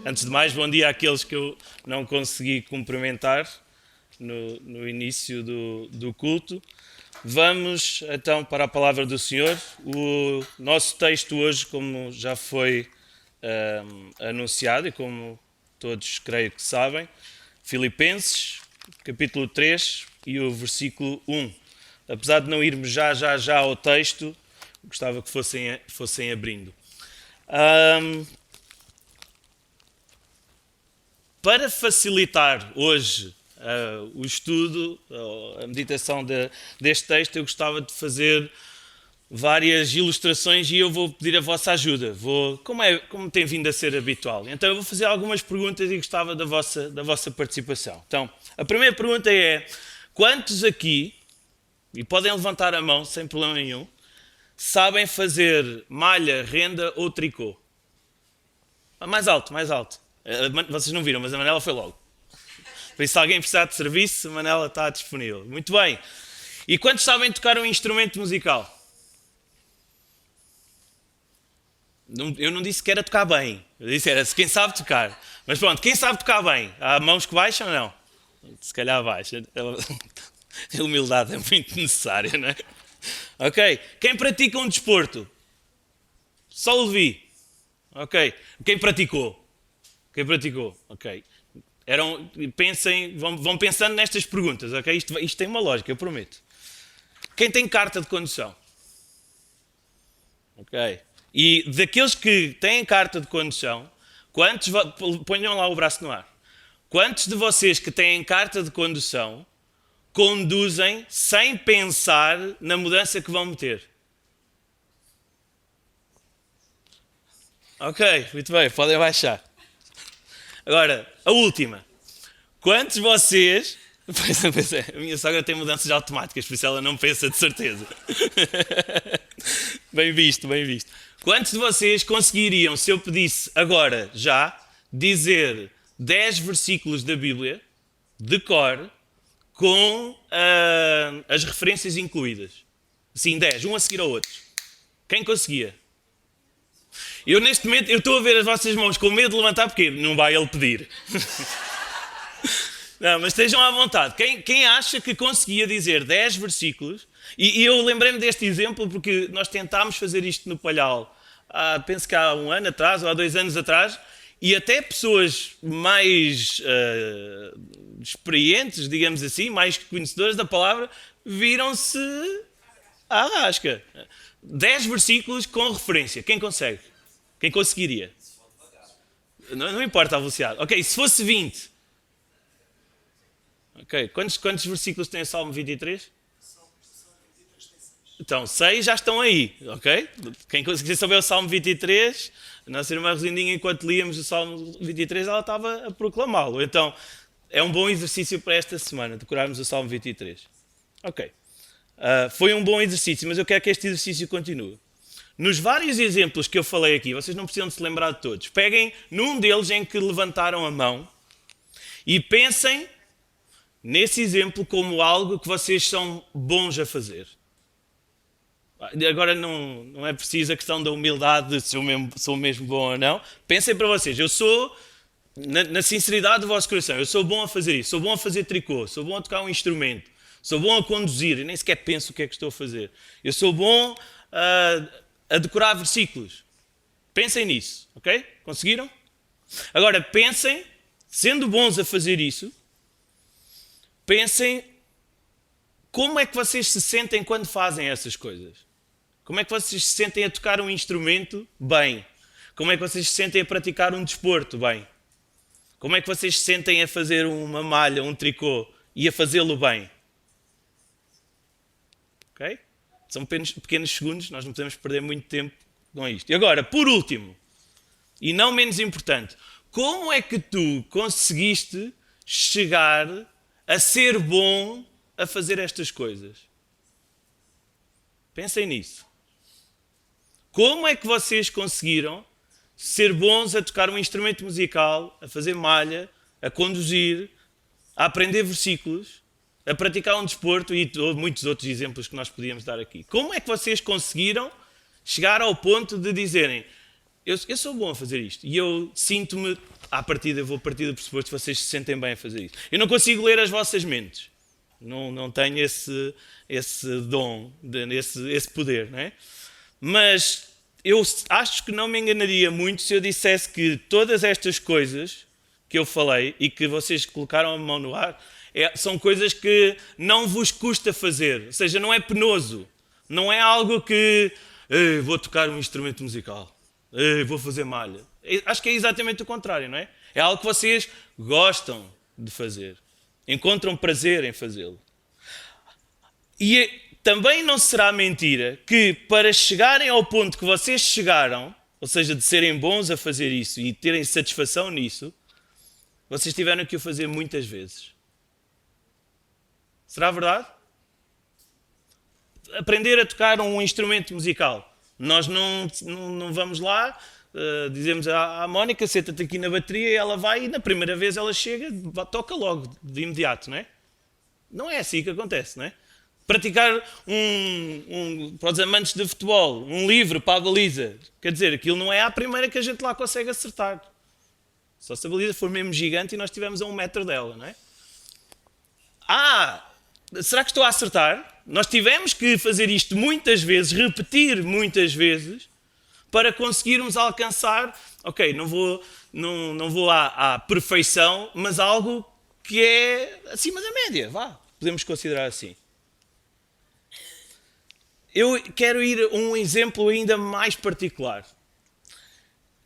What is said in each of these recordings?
Antes de mais, bom dia àqueles que eu não consegui cumprimentar no início do culto. Vamos então para a palavra do Senhor. O nosso texto hoje, como já foi anunciado e como todos creio que sabem, Filipenses, capítulo 3 e o versículo 1. Apesar de não irmos já ao texto, gostava que fossem abrindo. Para facilitar hoje o estudo, a meditação deste texto, eu gostava de fazer várias ilustrações e eu vou pedir a vossa ajuda, como tem vindo a ser habitual. Então eu vou fazer algumas perguntas e gostava da vossa participação. Então, a primeira pergunta é: quantos aqui, e podem levantar a mão sem problema nenhum, sabem fazer malha, renda ou tricô? Mais alto, mais alto. Vocês não viram, mas a Manela foi logo. Por isso, se alguém precisar de serviço, a Manela está disponível. Muito bem. E quantos sabem tocar um instrumento musical? Eu não disse que era tocar bem. Eu disse era quem sabe tocar. Mas pronto, quem sabe tocar bem? Há mãos que baixam ou não? Se calhar baixa. A humildade é muito necessária, não é? Ok. Quem pratica um desporto? Só o Levi. Ok. Quem praticou? Ok. Pensem, vão pensando nestas perguntas, ok? Isto tem uma lógica, eu prometo. Quem tem carta de condução? Ok. E daqueles que têm carta de condução, quantos, ponham lá o braço no ar, quantos de vocês que têm carta de condução conduzem sem pensar na mudança que vão meter? Ok, muito bem, podem baixar. Agora, a última. Quantos de vocês... Pois é, a minha sogra tem mudanças automáticas, por isso ela não pensa de certeza. Bem visto. Quantos de vocês conseguiriam, se eu pedisse agora, já, dizer 10 versículos da Bíblia, de cor, com as referências incluídas? Sim, 10, um a seguir ao outro. Quem conseguia? Eu neste momento, eu estou a ver as vossas mãos com medo de levantar, porque não vai ele pedir. Não, mas estejam à vontade. Quem acha que conseguia dizer 10 versículos, e eu lembrei-me deste exemplo porque nós tentámos fazer isto no Palhal, penso que há um ano atrás, ou há 2 anos atrás, e até pessoas mais experientes, digamos assim, mais conhecedoras da palavra, viram-se à rasca. 10 versículos com referência. Quem consegue? Quem conseguiria? Não importa a velocidade. Ok, se fosse 20. Ok, quantos versículos tem o Salmo 23? Então, 6 já estão aí, ok? Quem conseguir saber o Salmo 23, a nossa irmã Rosindinha, enquanto líamos o Salmo 23, ela estava a proclamá-lo. Então, é um bom exercício para esta semana, decorarmos o Salmo 23. Ok. Foi um bom exercício, mas eu quero que este exercício continue. Nos vários exemplos que eu falei aqui, vocês não precisam de se lembrar de todos. Peguem num deles em que levantaram a mão e pensem nesse exemplo como algo que vocês são bons a fazer. Agora não é preciso a questão da humildade de se eu sou mesmo bom ou não. Pensem para vocês, eu sou, na sinceridade do vosso coração, eu sou bom a fazer isso, sou bom a fazer tricô, sou bom a tocar um instrumento, sou bom a conduzir, e nem sequer penso o que é que estou a fazer. Eu sou bom a decorar versículos. Pensem nisso, ok? Conseguiram? Agora pensem, sendo bons a fazer isso, pensem como é que vocês se sentem quando fazem essas coisas. Como é que vocês se sentem a tocar um instrumento bem? Como é que vocês se sentem a praticar um desporto bem? Como é que vocês se sentem a fazer uma malha, um tricô e a fazê-lo bem? Ok? São pequenos segundos, nós não podemos perder muito tempo com isto. E agora, por último, e não menos importante, como é que tu conseguiste chegar a ser bom a fazer estas coisas? Pensem nisso. Como é que vocês conseguiram ser bons a tocar um instrumento musical, a fazer malha, a conduzir, a aprender versículos, a praticar um desporto e muitos outros exemplos que nós podíamos dar aqui? Como é que vocês conseguiram chegar ao ponto de dizerem: Eu sou bom a fazer isto. E eu sinto-me, à partida, eu vou partir do pressuposto que vocês se sentem bem a fazer isso. Eu não consigo ler as vossas mentes. Não tenho esse dom, esse poder, não é? Mas eu acho que não me enganaria muito se eu dissesse que todas estas coisas que eu falei e que vocês colocaram a mão no ar são coisas que não vos custa fazer. Ou seja, não é penoso. Não é algo que vou tocar um instrumento musical. Vou fazer malha. Acho que é exatamente o contrário, não é? É algo que vocês gostam de fazer. Encontram prazer em fazê-lo. E também não será mentira que para chegarem ao ponto que vocês chegaram, ou seja, de serem bons a fazer isso e terem satisfação nisso, vocês tiveram que o fazer muitas vezes. Será verdade? Aprender a tocar um instrumento musical. Nós não vamos lá, dizemos à Mónica, senta-te aqui na bateria, e ela vai e na primeira vez ela chega, toca logo, de imediato, não é? Não é assim que acontece, não é? Praticar para os amantes de futebol, um livro para a baliza, quer dizer, aquilo não é à primeira que a gente lá consegue acertar. Só se a baliza for mesmo gigante e nós estivermos a 1 metro dela, não é? Será que estou a acertar? Nós tivemos que fazer isto muitas vezes, repetir muitas vezes, para conseguirmos alcançar, ok, não vou à perfeição, mas algo que é acima da média, podemos considerar assim. Eu quero ir a um exemplo ainda mais particular.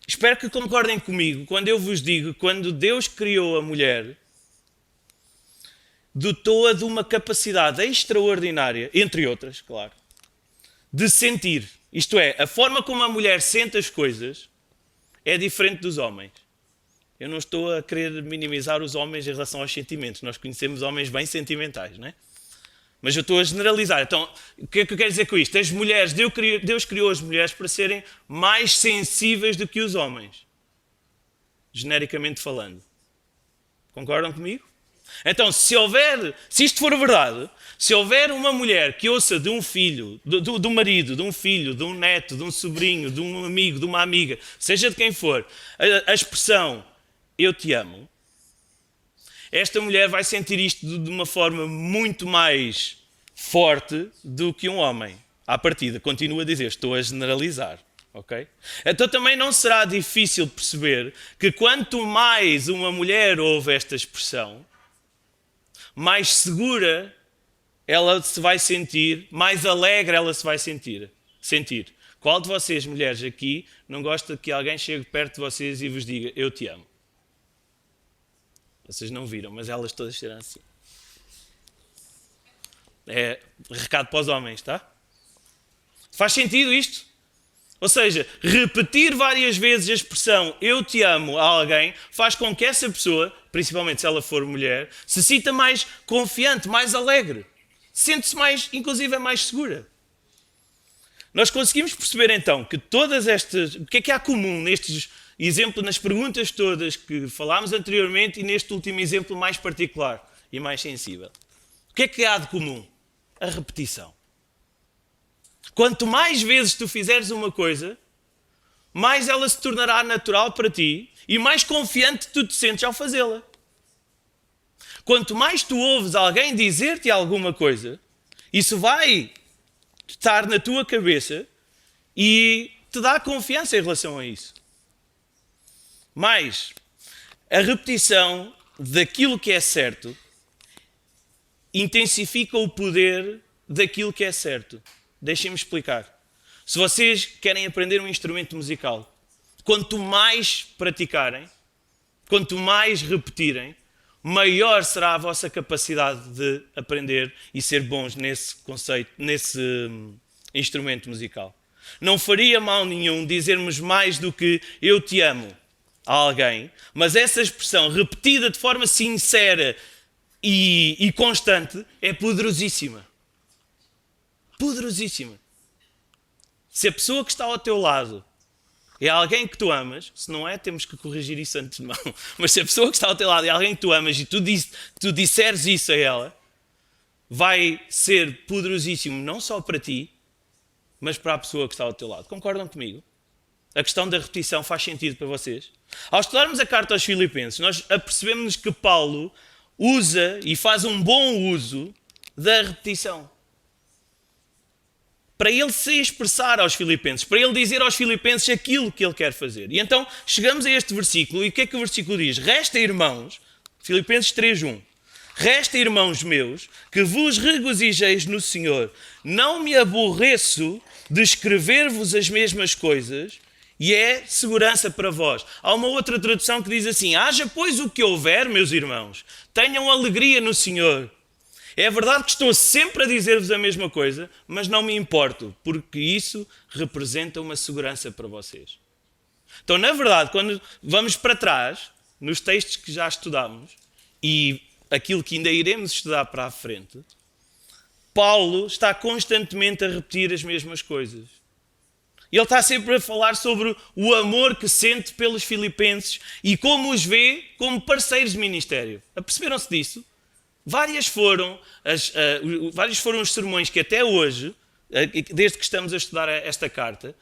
Espero que concordem comigo quando eu vos digo, quando Deus criou a mulher, dotou-a de uma capacidade extraordinária, entre outras, claro, de sentir. Isto é, a forma como a mulher sente as coisas é diferente dos homens. Eu não estou a querer minimizar os homens em relação aos sentimentos. Nós conhecemos homens bem sentimentais, não é? Mas eu estou a generalizar. Então, o que é que eu quero dizer com isto? As mulheres, Deus criou as mulheres para serem mais sensíveis do que os homens. Genericamente falando. Concordam comigo? Então, se isto for verdade, se houver uma mulher que ouça de um filho, do marido, de um filho, de um neto, de um sobrinho, de um amigo, de uma amiga, seja de quem for, a expressão eu te amo, esta mulher vai sentir isto de uma forma muito mais forte do que um homem. À partida, continuo a dizer, estou a generalizar. Okay? Então também não será difícil perceber que quanto mais uma mulher ouve esta expressão, mais segura ela se vai sentir, mais alegre ela se vai sentir. Qual de vocês, mulheres aqui, não gosta que alguém chegue perto de vocês e vos diga eu te amo? Vocês não viram, mas elas todas serão assim. É recado para os homens, tá? Faz sentido isto? Ou seja, repetir várias vezes a expressão eu te amo a alguém faz com que essa pessoa, principalmente se ela for mulher, se sinta mais confiante, mais alegre. Sente-se mais, inclusive, mais segura. Nós conseguimos perceber então que todas estas... O que é há comum nestes exemplos, nas perguntas todas que falámos anteriormente e neste último exemplo mais particular e mais sensível? O que é que há de comum? A repetição. Quanto mais vezes tu fizeres uma coisa, mais ela se tornará natural para ti e mais confiante tu te sentes ao fazê-la. Quanto mais tu ouves alguém dizer-te alguma coisa, isso vai estar na tua cabeça e te dá confiança em relação a isso. Mas a repetição daquilo que é certo intensifica o poder daquilo que é certo. Deixem-me explicar. Se vocês querem aprender um instrumento musical, quanto mais praticarem, quanto mais repetirem, maior será a vossa capacidade de aprender e ser bons nesse conceito, nesse instrumento musical. Não faria mal nenhum dizermos mais do que eu te amo a alguém, mas essa expressão repetida de forma sincera e constante é poderosíssima. Poderosíssima. Se a pessoa que está ao teu lado é alguém que tu amas, se não é, temos que corrigir isso antes de mão, mas se a pessoa que está ao teu lado é alguém que tu amas e tu disseres isso a ela, vai ser poderosíssimo não só para ti, mas para a pessoa que está ao teu lado. Concordam comigo? A questão da repetição faz sentido para vocês? Ao estudarmos a carta aos Filipenses, nós apercebemos que Paulo usa e faz um bom uso da repetição. Para ele se expressar aos Filipenses, para ele dizer aos Filipenses aquilo que ele quer fazer. E então chegamos a este versículo, e o que é que o versículo diz? Resta, irmãos, Filipenses 3:1, resta, irmãos meus, que vos regozijeis no Senhor. Não me aborreço de escrever-vos as mesmas coisas, e é segurança para vós. Há uma outra tradução que diz assim: haja pois o que houver, meus irmãos, tenham alegria no Senhor. É verdade que estou sempre a dizer-vos a mesma coisa, mas não me importo, porque isso representa uma segurança para vocês. Então, na verdade, quando vamos para trás, nos textos que já estudamos, e aquilo que ainda iremos estudar para a frente, Paulo está constantemente a repetir as mesmas coisas. Ele está sempre a falar sobre o amor que sente pelos filipenses e como os vê como parceiros de ministério. Aperceberam-se disso? Vários foram os sermões que até hoje, desde que estamos a estudar esta carta,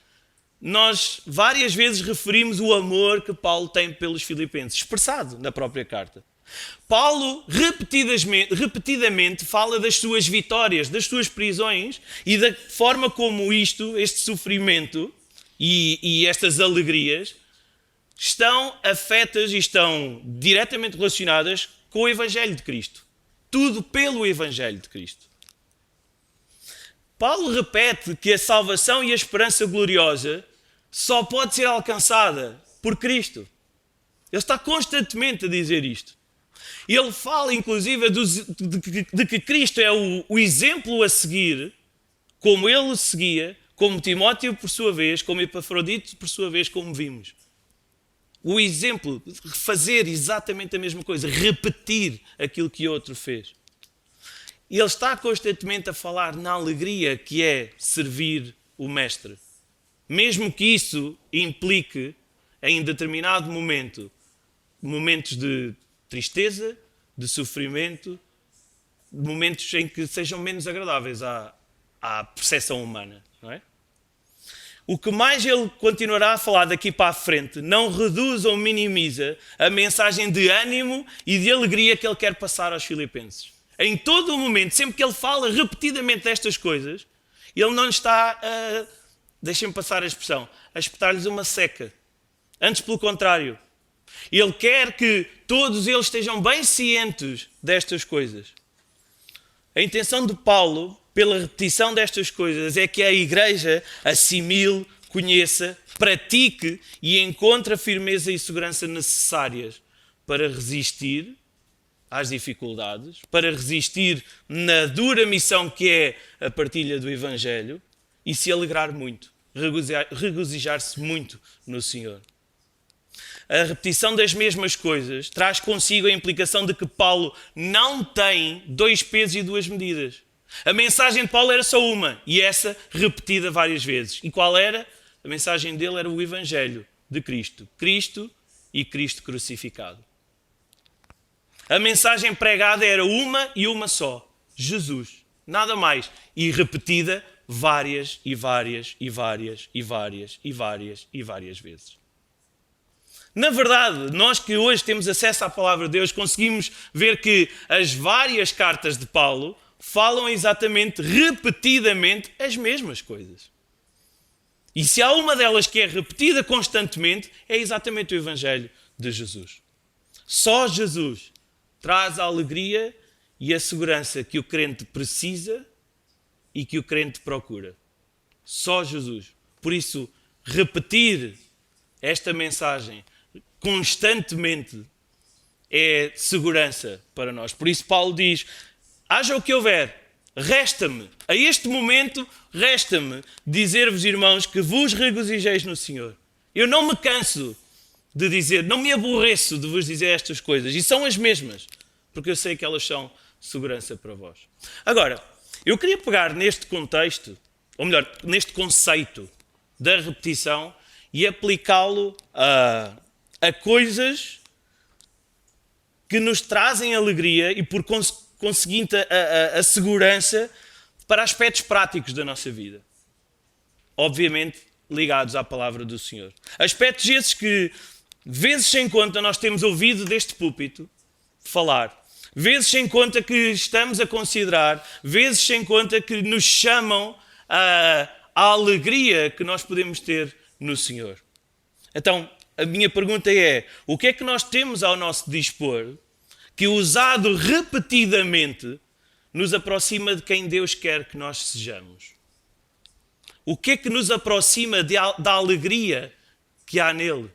nós várias vezes referimos o amor que Paulo tem pelos filipenses, expressado na própria carta. Paulo repetidamente fala das suas vitórias, das suas prisões e da forma como este sofrimento e estas alegrias estão afetas e estão diretamente relacionadas com o Evangelho de Cristo. Tudo pelo Evangelho de Cristo. Paulo repete que a salvação e a esperança gloriosa só pode ser alcançada por Cristo. Ele está constantemente a dizer isto. Ele fala, inclusive, de que Cristo é o exemplo a seguir, como ele o seguia, como Timóteo, por sua vez, como Epafrodito, por sua vez, como vimos. O exemplo de fazer exatamente a mesma coisa, repetir aquilo que outro fez. E ele está constantemente a falar na alegria que é servir o Mestre. Mesmo que isso implique, em determinado momento, momentos de tristeza, de sofrimento, momentos em que sejam menos agradáveis à percepção humana, não é? O que mais ele continuará a falar daqui para a frente não reduz ou minimiza a mensagem de ânimo e de alegria que ele quer passar aos filipenses. Em todo o momento, sempre que ele fala repetidamente destas coisas, ele não está a, deixem-me passar a expressão, a espetar-lhes uma seca. Antes, pelo contrário. Ele quer que todos eles estejam bem cientes destas coisas. A intenção de Paulo, pela repetição destas coisas, é que a igreja assimile, conheça, pratique e encontre a firmeza e segurança necessárias para resistir às dificuldades, para resistir na dura missão que é a partilha do Evangelho e se alegrar muito, regozijar-se muito no Senhor. A repetição das mesmas coisas traz consigo a implicação de que Paulo não tem dois pesos e duas medidas. A mensagem de Paulo era só uma, e essa repetida várias vezes. E qual era? A mensagem dele era o Evangelho de Cristo. Cristo e Cristo crucificado. A mensagem pregada era uma e uma só. Jesus. Nada mais. E repetida várias e várias e várias e várias e várias e várias vezes. Na verdade, nós que hoje temos acesso à palavra de Deus, conseguimos ver que as várias cartas de Paulo falam exatamente, repetidamente, as mesmas coisas. E se há uma delas que é repetida constantemente, é exatamente o Evangelho de Jesus. Só Jesus traz a alegria e a segurança que o crente precisa e que o crente procura. Só Jesus. Por isso, repetir esta mensagem constantemente é segurança para nós. Por isso Paulo diz, haja o que houver, resta-me, a este momento, resta-me dizer-vos, irmãos, que vos regozijeis no Senhor. Eu não me canso de dizer, não me aborreço de vos dizer estas coisas, e são as mesmas, porque eu sei que elas são segurança para vós. Agora, eu queria pegar neste contexto, ou melhor, neste conceito da repetição e aplicá-lo a coisas que nos trazem alegria e, por conseguinte, a segurança para aspectos práticos da nossa vida. Obviamente, ligados à palavra do Senhor. Aspectos esses que, vezes sem conta, nós temos ouvido deste púlpito falar. Vezes sem conta que estamos a considerar, vezes sem conta que nos chamam à alegria que nós podemos ter no Senhor. Então, a minha pergunta é, o que é que nós temos ao nosso dispor que, usado repetidamente, nos aproxima de quem Deus quer que nós sejamos? O que é que nos aproxima da alegria que há nele?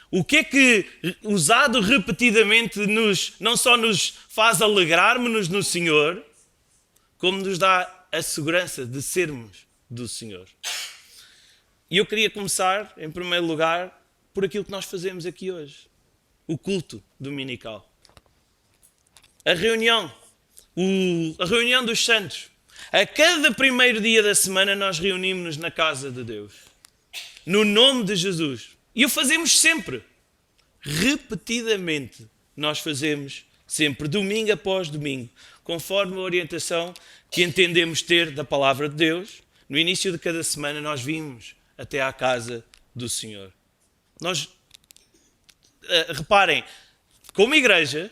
O que é que, usado repetidamente, não só nos faz alegrar-nos no Senhor, como nos dá a segurança de sermos do Senhor? E eu queria começar, em primeiro lugar, por aquilo que nós fazemos aqui hoje. O culto dominical. A reunião dos santos. A cada primeiro dia da semana nós reunimos-nos na casa de Deus. No nome de Jesus. E o fazemos sempre. Repetidamente. Nós fazemos sempre, domingo após domingo, conforme a orientação que entendemos ter da palavra de Deus. No início de cada semana nós vimos até à casa do Senhor. Reparem, como igreja,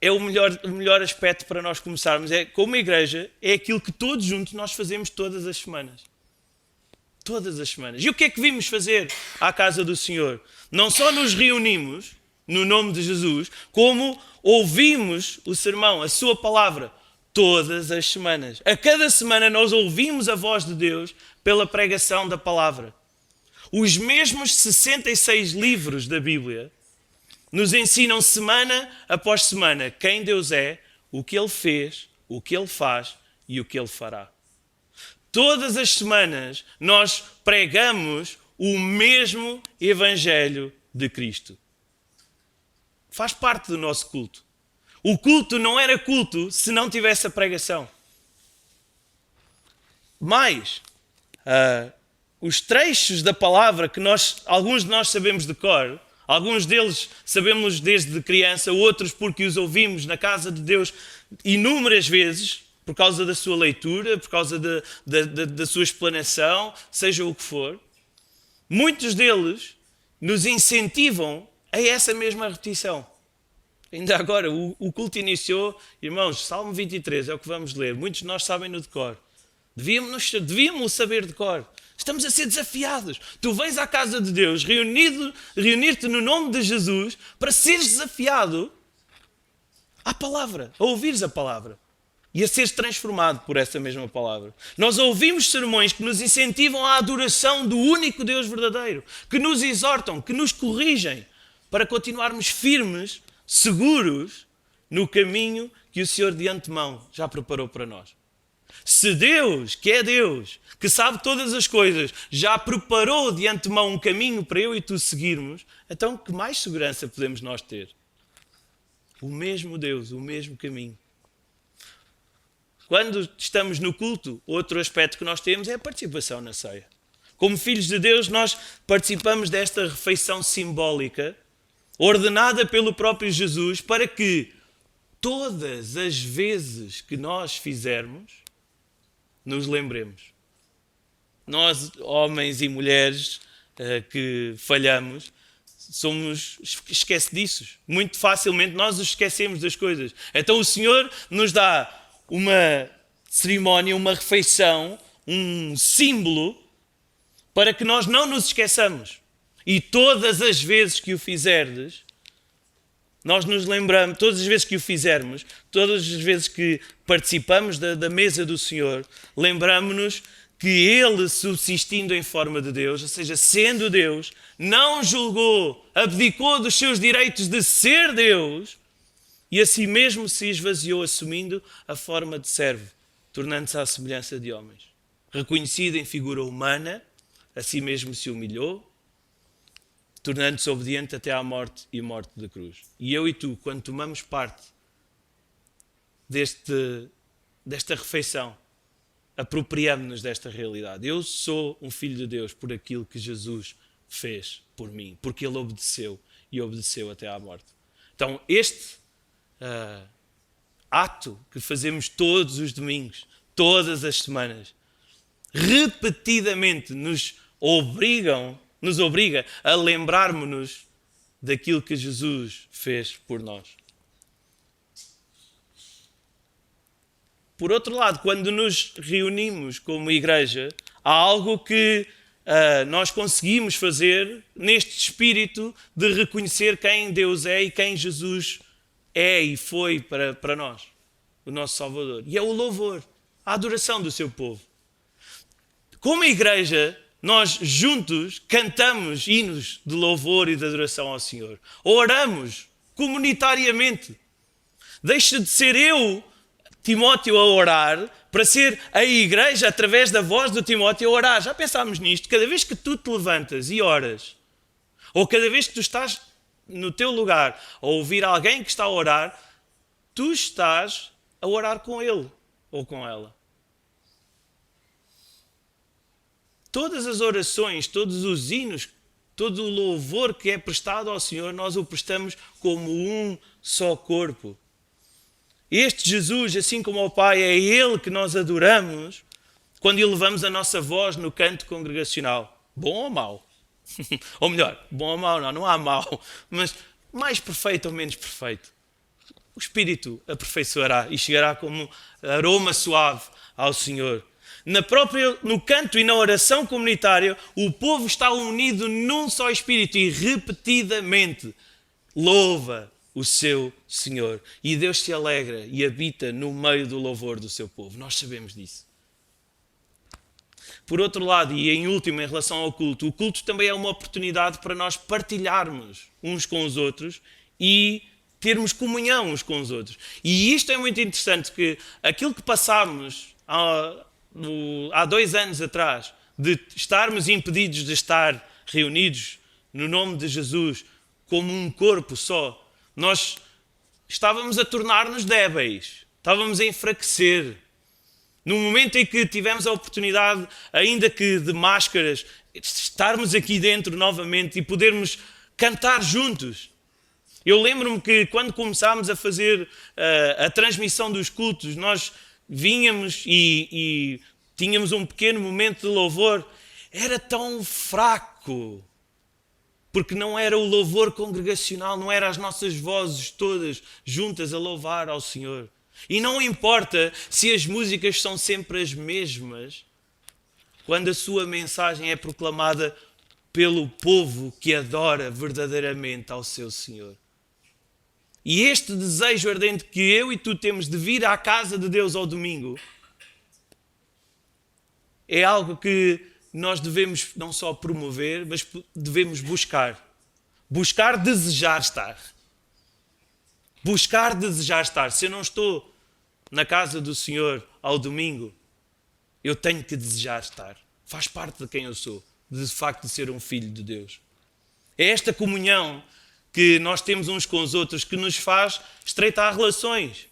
é o melhor aspecto para nós começarmos. Como igreja, é aquilo que todos juntos nós fazemos todas as semanas. Todas as semanas. E o que é que vimos fazer à casa do Senhor? Não só nos reunimos no nome de Jesus, como ouvimos o sermão, a sua palavra, todas as semanas. A cada semana nós ouvimos a voz de Deus pela pregação da palavra. Os mesmos 66 livros da Bíblia nos ensinam semana após semana quem Deus é, o que Ele fez, o que Ele faz e o que Ele fará. Todas as semanas nós pregamos o mesmo Evangelho de Cristo. Faz parte do nosso culto. O culto não era culto se não tivesse a pregação. Mas os trechos da palavra que alguns de nós sabemos de cor, alguns deles sabemos desde criança, outros porque os ouvimos na casa de Deus inúmeras vezes, por causa da sua leitura, por causa da sua explanação, seja o que for. Muitos deles nos incentivam a essa mesma repetição. Ainda agora, o culto iniciou, irmãos, Salmo 23 é o que vamos ler. Muitos de nós sabem-no de cor. Devíamos saber de cor. Estamos a ser desafiados. Tu vens à casa de Deus, reunir-te no nome de Jesus, para seres desafiado à palavra, a ouvires a palavra e a seres transformado por essa mesma palavra. Nós ouvimos sermões que nos incentivam à adoração do único Deus verdadeiro, que nos exortam, que nos corrigem, para continuarmos firmes, seguros, no caminho que o Senhor de antemão já preparou para nós. Se Deus, que é Deus, que sabe todas as coisas, já preparou de antemão um caminho para eu e tu seguirmos, então que mais segurança podemos nós ter? O mesmo Deus, o mesmo caminho. Quando estamos no culto, outro aspecto que nós temos é a participação na ceia. Como filhos de Deus, nós participamos desta refeição simbólica, ordenada pelo próprio Jesus, para que todas as vezes que nós fizermos, nos lembremos. Nós, homens e mulheres que falhamos, somos esquecidiços. Muito facilmente nós nos esquecemos das coisas. Então o Senhor nos dá uma cerimónia, uma refeição, um símbolo, para que nós não nos esqueçamos. E todas as vezes que o fizerdes, nós nos lembramos, todas as vezes que o fizermos, todas as vezes que participamos da mesa do Senhor, lembramos-nos que Ele, subsistindo em forma de Deus, ou seja, sendo Deus, não julgou, abdicou dos seus direitos de ser Deus e a si mesmo se esvaziou, assumindo a forma de servo, tornando-se à semelhança de homens. Reconhecido em figura humana, a si mesmo se humilhou, tornando-se obediente até à morte e morte da cruz. E eu e tu, quando tomamos parte desta refeição, apropriamos-nos desta realidade. Eu sou um filho de Deus por aquilo que Jesus fez por mim, porque Ele obedeceu e obedeceu até à morte. Então, este ato que fazemos todos os domingos, todas as semanas, repetidamente nos obriga a lembrarmos-nos daquilo que Jesus fez por nós. Por outro lado, quando nos reunimos como igreja, há algo que nós conseguimos fazer neste espírito de reconhecer quem Deus é e quem Jesus é e foi para nós, o nosso Salvador. E é o louvor, a adoração do seu povo. Como igreja, nós juntos cantamos hinos de louvor e de adoração ao Senhor. Oramos comunitariamente. Deixa de ser eu, Timóteo, a orar, para ser a igreja, através da voz do Timóteo, a orar. Já pensámos nisto? Cada vez que tu te levantas e oras, ou cada vez que tu estás no teu lugar a ouvir alguém que está a orar, tu estás a orar com ele ou com ela. Todas as orações, todos os hinos, todo o louvor que é prestado ao Senhor, nós o prestamos como um só corpo. Este Jesus, assim como ao Pai, é Ele que nós adoramos quando elevamos a nossa voz no canto congregacional. Bom ou mau? Ou melhor, bom ou mau, não há mau, mas mais perfeito ou menos perfeito. O Espírito aperfeiçoará e chegará como aroma suave ao Senhor. No canto e na oração comunitária, o povo está unido num só Espírito e repetidamente louva o seu Senhor. E Deus se alegra e habita no meio do louvor do seu povo. Nós sabemos disso. Por outro lado, e em último, em relação ao culto, o culto também é uma oportunidade para nós partilharmos uns com os outros e termos comunhão uns com os outros. E isto é muito interessante, que aquilo que passámos há 2 anos atrás, de estarmos impedidos de estar reunidos no nome de Jesus como um corpo só, nós estávamos a tornar-nos débeis, estávamos a enfraquecer. No momento em que tivemos a oportunidade, ainda que de máscaras, de estarmos aqui dentro novamente e podermos cantar juntos. Eu lembro-me que quando começámos a fazer a transmissão dos cultos, nós vínhamos e tínhamos um pequeno momento de louvor. Era tão fraco, porque não era o louvor congregacional, não eram as nossas vozes todas juntas a louvar ao Senhor. E não importa se as músicas são sempre as mesmas, quando a sua mensagem é proclamada pelo povo que adora verdadeiramente ao seu Senhor. E este desejo ardente que eu e tu temos de vir à casa de Deus ao domingo é algo que nós devemos não só promover, mas devemos buscar. Buscar desejar estar. Buscar desejar estar. Se eu não estou na casa do Senhor ao domingo, eu tenho que desejar estar. Faz parte de quem eu sou, de facto de ser um filho de Deus. É esta comunhão que nós temos uns com os outros que nos faz estreitar relações,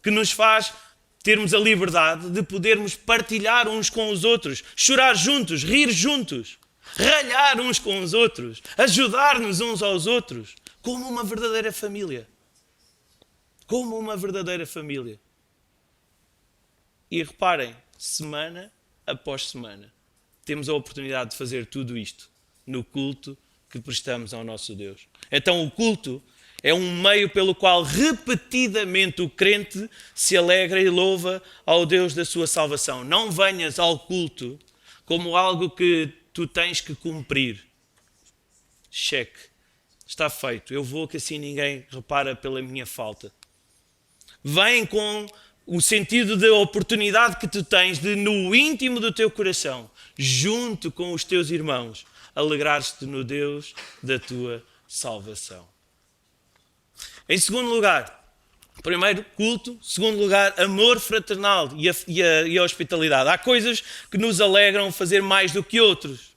que nos faz termos a liberdade de podermos partilhar uns com os outros, chorar juntos, rir juntos, ralhar uns com os outros, ajudar-nos uns aos outros, como uma verdadeira família. Como uma verdadeira família. E reparem, semana após semana, temos a oportunidade de fazer tudo isto no culto que prestamos ao nosso Deus. Então o culto é um meio pelo qual repetidamente o crente se alegra e louva ao Deus da sua salvação. Não venhas ao culto como algo que tu tens que cumprir. Cheque. Está feito. Eu vou que assim ninguém repara pela minha falta. Vem com o sentido da oportunidade que tu tens de, no íntimo do teu coração, junto com os teus irmãos, alegrar-te no Deus da tua salvação. Em segundo lugar, primeiro, culto. Segundo lugar, amor fraternal e a hospitalidade. Há coisas que nos alegram fazer mais do que outros.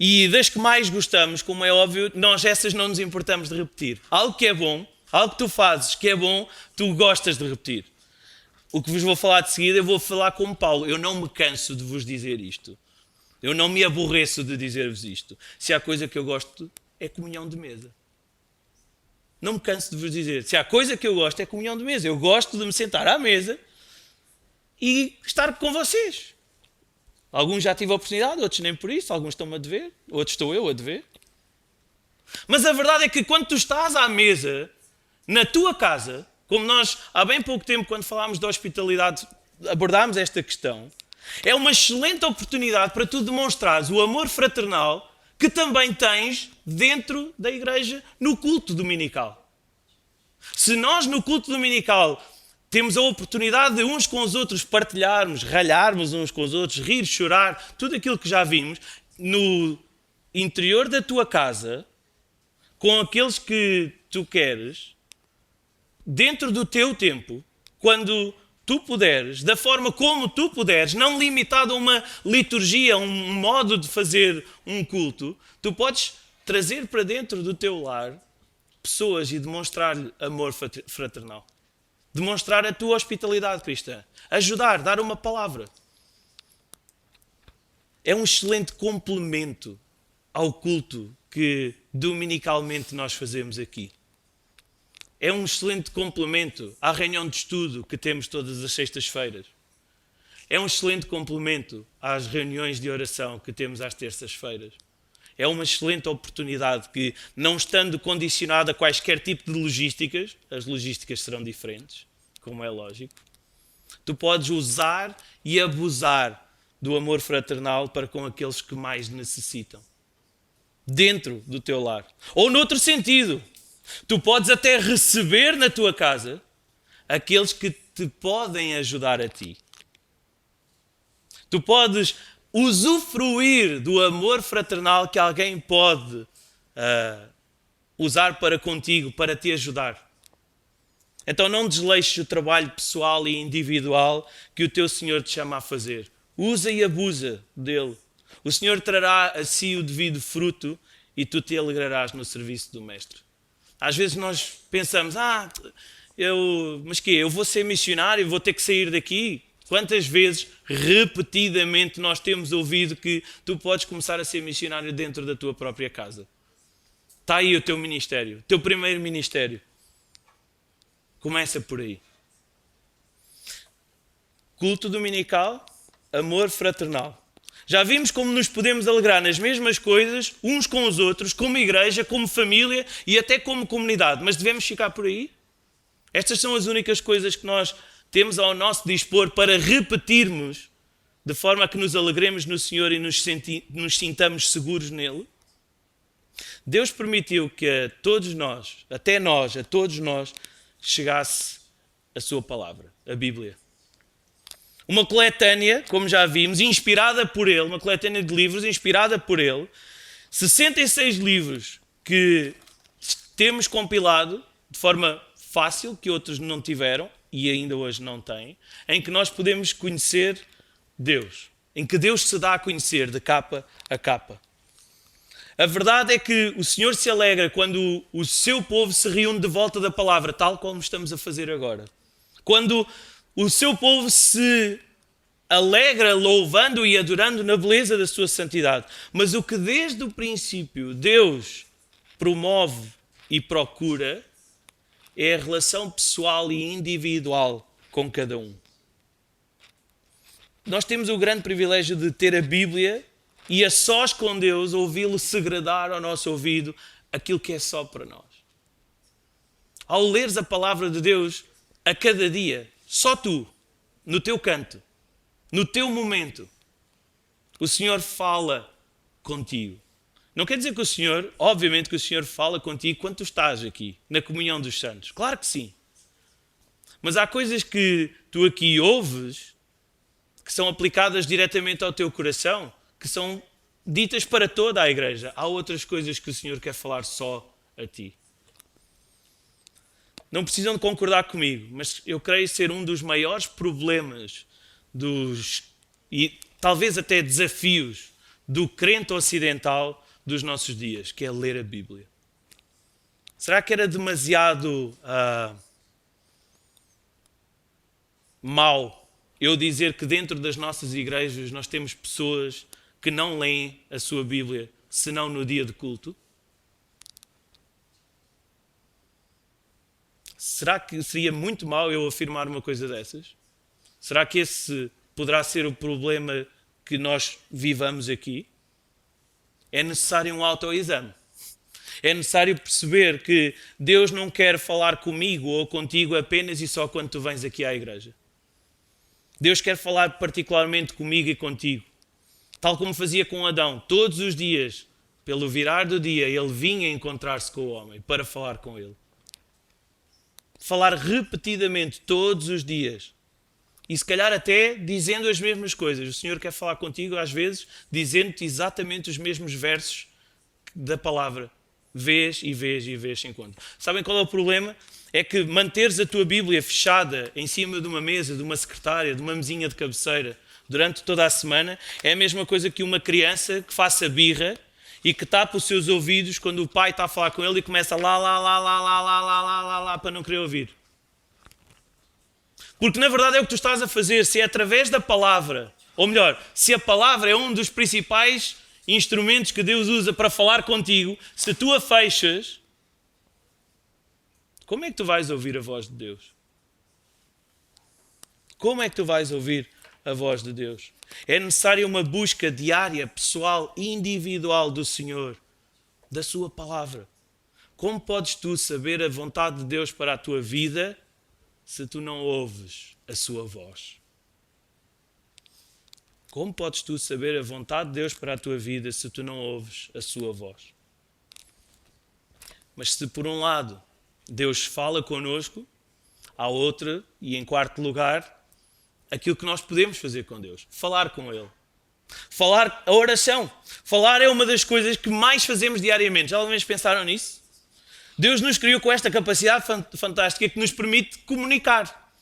E das que mais gostamos, como é óbvio, nós essas não nos importamos de repetir. Algo que é bom, algo que tu fazes que é bom, tu gostas de repetir. O que vos vou falar de seguida, eu vou falar como Paulo. Eu não me canso de vos dizer isto. Eu não me aborreço de dizer-vos isto. Se há coisa que eu gosto, é comunhão de mesa. Não me canso de vos dizer. Se há coisa que eu gosto, é comunhão de mesa. Eu gosto de me sentar à mesa e estar com vocês. Alguns já tive a oportunidade, outros nem por isso, alguns estão-me a dever, outros estou eu a dever. Mas a verdade é que quando tu estás à mesa, na tua casa, como nós há bem pouco tempo, quando falámos de hospitalidade, abordámos esta questão, é uma excelente oportunidade para tu demonstrares o amor fraternal que também tens dentro da igreja no culto dominical. Se nós no culto dominical temos a oportunidade de uns com os outros partilharmos, ralharmos uns com os outros, rir, chorar, tudo aquilo que já vimos, no interior da tua casa, com aqueles que tu queres, dentro do teu tempo, quando tu puderes, da forma como tu puderes, não limitado a uma liturgia, a um modo de fazer um culto, tu podes trazer para dentro do teu lar pessoas e demonstrar-lhe amor fraternal. Demonstrar a tua hospitalidade cristã. Ajudar, dar uma palavra. É um excelente complemento ao culto que dominicalmente nós fazemos aqui. É um excelente complemento à reunião de estudo que temos todas as sextas-feiras. É um excelente complemento às reuniões de oração que temos às terças-feiras. É uma excelente oportunidade que, não estando condicionada a quaisquer tipo de logísticas, as logísticas serão diferentes, como é lógico, tu podes usar e abusar do amor fraternal para com aqueles que mais necessitam. Dentro do teu lar. Ou noutro sentido, tu podes até receber na tua casa aqueles que te podem ajudar a ti. Tu podes usufruir do amor fraternal que alguém pode usar para contigo, para te ajudar. Então não desleixes o trabalho pessoal e individual que o teu Senhor te chama a fazer. Usa e abusa dele. O Senhor trará a si o devido fruto e tu te alegrarás no serviço do Mestre. Às vezes nós pensamos, eu vou ser missionário, vou ter que sair daqui. Quantas vezes, repetidamente, nós temos ouvido que tu podes começar a ser missionário dentro da tua própria casa. Está aí o teu ministério, o teu primeiro ministério. Começa por aí. Culto dominical, amor fraternal. Já vimos como nos podemos alegrar nas mesmas coisas, uns com os outros, como igreja, como família e até como comunidade. Mas devemos ficar por aí? Estas são as únicas coisas que nós temos ao nosso dispor para repetirmos, de forma a que nos alegremos no Senhor e nos sintamos seguros nele. Deus permitiu que a todos nós, a todos nós, chegasse a sua palavra, a Bíblia. Uma coletânea, como já vimos, inspirada por ele, uma coletânea de livros inspirada por ele, 66 livros que temos compilado de forma fácil, que outros não tiveram e ainda hoje não têm, em que nós podemos conhecer Deus, em que Deus se dá a conhecer de capa a capa. A verdade é que o Senhor se alegra quando o seu povo se reúne de volta da palavra, tal como estamos a fazer agora. Quando o seu povo se alegra louvando e adorando na beleza da sua santidade. Mas o que desde o princípio Deus promove e procura é a relação pessoal e individual com cada um. Nós temos o grande privilégio de ter a Bíblia e a sós com Deus ouvi-lo segredar ao nosso ouvido aquilo que é só para nós. Ao leres a palavra de Deus a cada dia, só tu, no teu canto, no teu momento, o Senhor fala contigo. Não quer dizer que o Senhor, obviamente que o Senhor fala contigo quando tu estás aqui, na comunhão dos santos. Claro que sim. Mas há coisas que tu aqui ouves, que são aplicadas diretamente ao teu coração, que são ditas para toda a igreja. Há outras coisas que o Senhor quer falar só a ti. Não precisam de concordar comigo, mas eu creio ser um dos maiores problemas e talvez até desafios do crente ocidental dos nossos dias, que é ler a Bíblia. Será que era demasiado mau eu dizer que dentro das nossas igrejas nós temos pessoas que não leem a sua Bíblia senão no dia de culto? Será que seria muito mau eu afirmar uma coisa dessas? Será que esse poderá ser o problema que nós vivamos aqui, é necessário um autoexame. É necessário perceber que Deus não quer falar comigo ou contigo apenas e só quando tu vens aqui à igreja. Deus quer falar particularmente comigo e contigo. Tal como fazia com Adão. Todos os dias, pelo virar do dia, ele vinha encontrar-se com o homem para falar com ele. Falar repetidamente todos os dias. E se calhar até dizendo as mesmas coisas. O Senhor quer falar contigo às vezes dizendo-te exatamente os mesmos versos da palavra. Vês e vês e vês se encontra. Sabem qual é o problema? É que manteres a tua Bíblia fechada em cima de uma mesa, de uma secretária, de uma mesinha de cabeceira durante toda a semana é a mesma coisa que uma criança que faça birra e que tapa os seus ouvidos quando o pai está a falar com ele e começa lá para não querer ouvir. Porque na verdade é o que tu estás a fazer. Se é através da palavra, ou melhor, se a palavra é um dos principais instrumentos que Deus usa para falar contigo, se tu a fechas, como é que tu vais ouvir a voz de Deus? Como é que tu vais ouvir a voz de Deus? É necessária uma busca diária, pessoal, individual do Senhor, da sua palavra. Como podes tu saber a vontade de Deus para a tua vida se tu não ouves a sua voz? Como podes tu saber a vontade de Deus para a tua vida se tu não ouves a sua voz? Mas se por um lado Deus fala connosco, há outra, e em quarto lugar, aquilo que nós podemos fazer com Deus. Falar com Ele. Falar, a oração. Falar é uma das coisas que mais fazemos diariamente. Já alguma vez pensaram nisso? Deus nos criou com esta capacidade fantástica que nos permite comunicar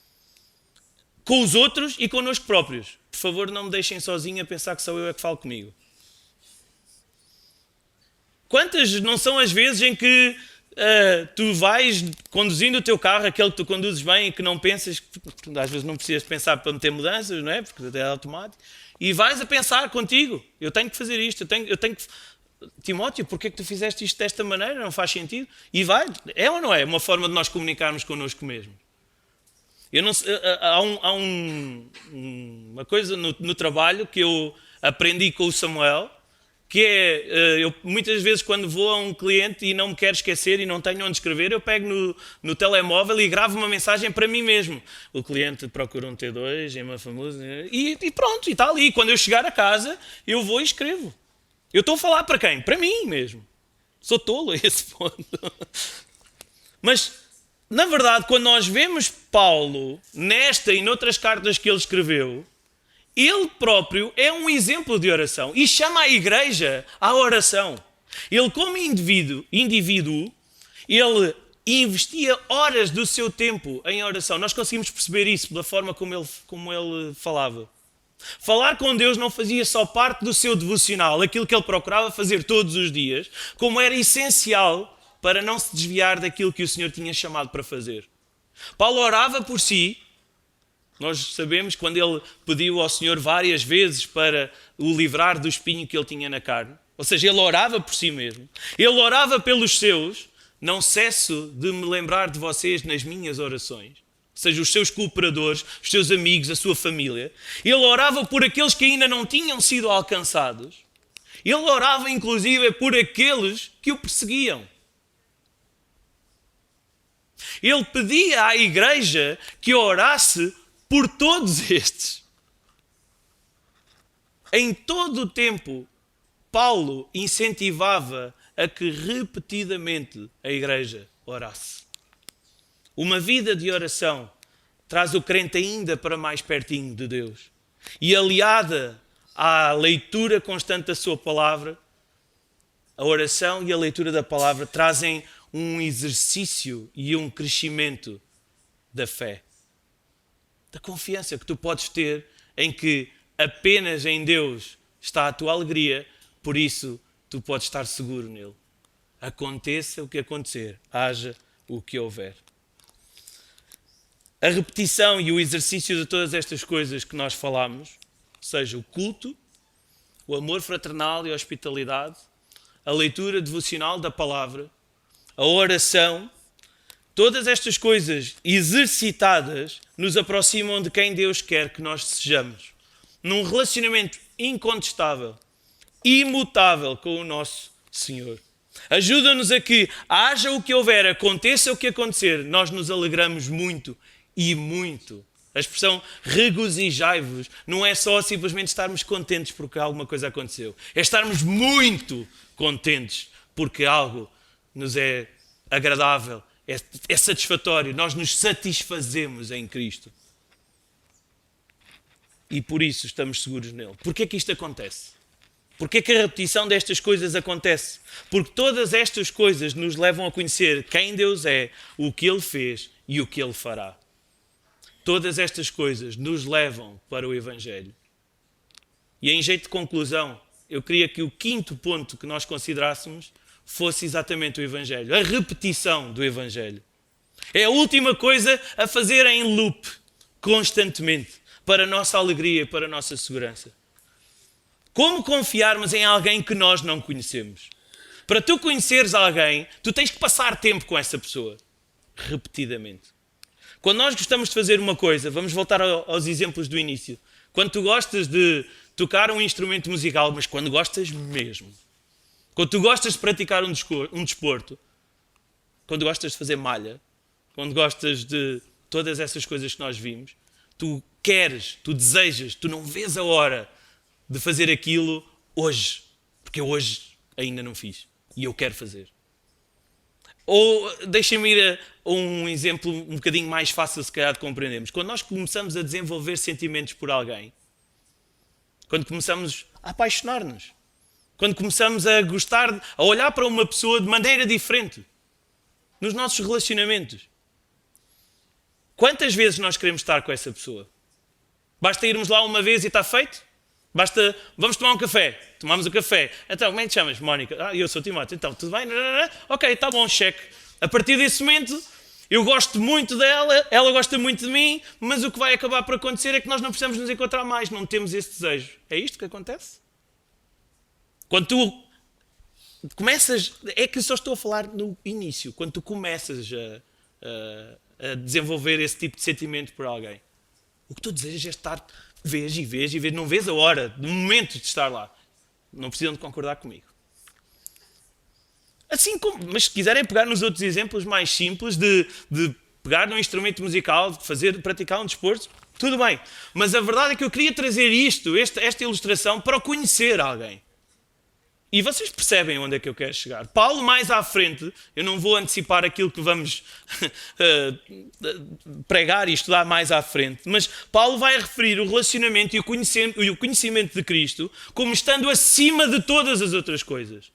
com os outros e connosco próprios. Por favor, não me deixem sozinho a pensar que sou eu que falo comigo. Quantas não são as vezes em que tu vais conduzindo o teu carro, aquele que tu conduzes bem e que não pensas, às vezes não precisas pensar para meter mudanças, não é? Porque é automático. E vais a pensar contigo, eu tenho que fazer isto, eu tenho que... Timóteo, porquê é que tu fizeste isto desta maneira? Não faz sentido. E vai, é ou não é? Uma forma de nós comunicarmos connosco mesmo. Eu não, há uma coisa no trabalho que eu aprendi com o Samuel, que é, eu muitas vezes quando vou a um cliente e não me quero esquecer e não tenho onde escrever, eu pego no telemóvel e gravo uma mensagem para mim mesmo. O cliente procura um T2 em uma famosa... E pronto, e está ali. Quando eu chegar a casa, eu vou e escrevo. Eu estou a falar para quem? Para mim mesmo. Sou tolo a esse ponto. Mas, na verdade, quando nós vemos Paulo, nesta e noutras cartas que ele escreveu, ele próprio é um exemplo de oração e chama a igreja à oração. Ele, como indivíduo, ele investia horas do seu tempo em oração. Nós conseguimos perceber isso da forma como ele falava. Falar com Deus não fazia só parte do seu devocional, aquilo que ele procurava fazer todos os dias, como era essencial para não se desviar daquilo que o Senhor tinha chamado para fazer. Paulo orava por si. Nós sabemos quando ele pediu ao Senhor várias vezes para o livrar do espinho que ele tinha na carne. Ou seja, ele orava por si mesmo. Ele orava pelos seus. Não cesso de me lembrar de vocês nas minhas orações. Ou seja, os seus cooperadores, os seus amigos, a sua família. Ele orava por aqueles que ainda não tinham sido alcançados. Ele orava inclusive por aqueles que o perseguiam. Ele pedia à igreja que orasse por todos estes. Em todo o tempo, Paulo incentivava a que repetidamente a igreja orasse. Uma vida de oração traz o crente ainda para mais pertinho de Deus. E aliada à leitura constante da sua palavra, a oração e a leitura da palavra trazem um exercício e um crescimento da fé. Da confiança que tu podes ter em que apenas em Deus está a tua alegria, por isso tu podes estar seguro nele. Aconteça o que acontecer, haja o que houver. A repetição e o exercício de todas estas coisas que nós falamos, seja o culto, o amor fraternal e a hospitalidade, a leitura devocional da palavra, a oração, todas estas coisas exercitadas nos aproximam de quem Deus quer que nós sejamos. Num relacionamento incontestável, imutável com o nosso Senhor. Ajuda-nos a que, haja o que houver, aconteça o que acontecer, nós nos alegramos muito e muito. A expressão regozijai-vos não é só simplesmente estarmos contentes porque alguma coisa aconteceu. É estarmos muito contentes porque algo nos é agradável, é satisfatório. Nós nos satisfazemos em Cristo. E por isso estamos seguros nele. Porquê é que isto acontece? Porquê é que a repetição destas coisas acontece? Porque todas estas coisas nos levam a conhecer quem Deus é, o que Ele fez e o que Ele fará. Todas estas coisas nos levam para o Evangelho. E em jeito de conclusão, eu queria que o quinto ponto que nós considerássemos fosse exatamente o Evangelho. A repetição do Evangelho. É a última coisa a fazer em loop, constantemente, para a nossa alegria e para a nossa segurança. Como confiarmos em alguém que nós não conhecemos? Para tu conheceres alguém, tu tens que passar tempo com essa pessoa. Repetidamente. Quando nós gostamos de fazer uma coisa, vamos voltar aos exemplos do início. Quando tu gostas de tocar um instrumento musical, mas quando gostas mesmo. Quando tu gostas de praticar um desporto. Quando gostas de fazer malha. Quando gostas de todas essas coisas que nós vimos. Tu queres, tu desejas, tu não vês a hora de fazer aquilo hoje. Porque eu hoje ainda não fiz. E eu quero fazer. Ou deixem-me ir a um exemplo um bocadinho mais fácil se calhar de compreendermos. Quando nós começamos a desenvolver sentimentos por alguém. Quando começamos a apaixonar-nos. Quando começamos a gostar, a olhar para uma pessoa de maneira diferente. Nos nossos relacionamentos. Quantas vezes nós queremos estar com essa pessoa? Basta irmos lá uma vez e está feito? Basta, vamos tomar um café. Tomamos o café. Então, como é que te chamas? Mónica. Eu sou Timóteo. Então, tudo bem? Ok, está bom, cheque. A partir desse momento, eu gosto muito dela, ela gosta muito de mim, mas o que vai acabar por acontecer é que nós não precisamos nos encontrar mais, não temos esse desejo. É isto que acontece? Quando tu começas, é que eu só estou a falar no início, quando tu começas a desenvolver esse tipo de sentimento por alguém. O que tu desejas é estar, vês, não vês a hora, do momento de estar lá. Não precisam de concordar comigo. Assim como, mas se quiserem pegar nos outros exemplos mais simples de pegar num instrumento musical, de praticar um desporto, tudo bem. Mas a verdade é que eu queria trazer esta ilustração para conhecer alguém. E vocês percebem onde é que eu quero chegar. Paulo, mais à frente, eu não vou antecipar aquilo que vamos pregar e estudar mais à frente, mas Paulo vai referir o relacionamento e o conhecimento de Cristo como estando acima de todas as outras coisas.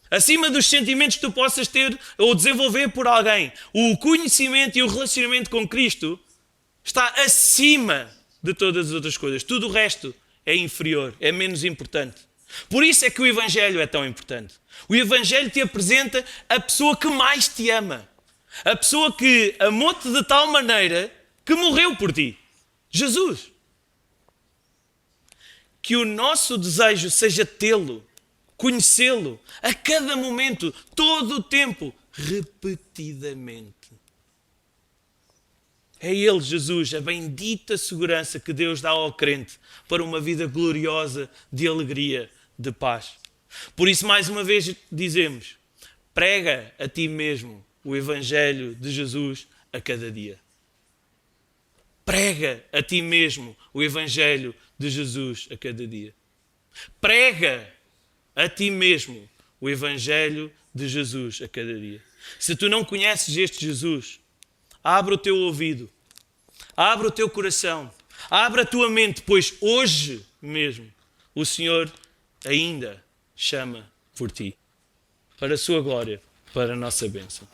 Acima dos sentimentos que tu possas ter ou desenvolver por alguém. O conhecimento e o relacionamento com Cristo está acima de todas as outras coisas. Tudo o resto é inferior, é menos importante. Por isso é que o Evangelho é tão importante. O Evangelho te apresenta a pessoa que mais te ama. A pessoa que amou-te de tal maneira que morreu por ti. Jesus. Que o nosso desejo seja tê-lo, conhecê-lo, a cada momento, todo o tempo, repetidamente. É Ele, Jesus, a bendita segurança que Deus dá ao crente para uma vida gloriosa de alegria, de paz. Por isso, mais uma vez, dizemos, prega a ti mesmo o Evangelho de Jesus a cada dia. Prega a ti mesmo o Evangelho de Jesus a cada dia. Prega a ti mesmo o Evangelho de Jesus a cada dia. Se tu não conheces este Jesus, abre o teu ouvido, abre o teu coração, abre a tua mente, pois hoje mesmo o Senhor ainda chama por ti, para a sua glória, para a nossa bênção.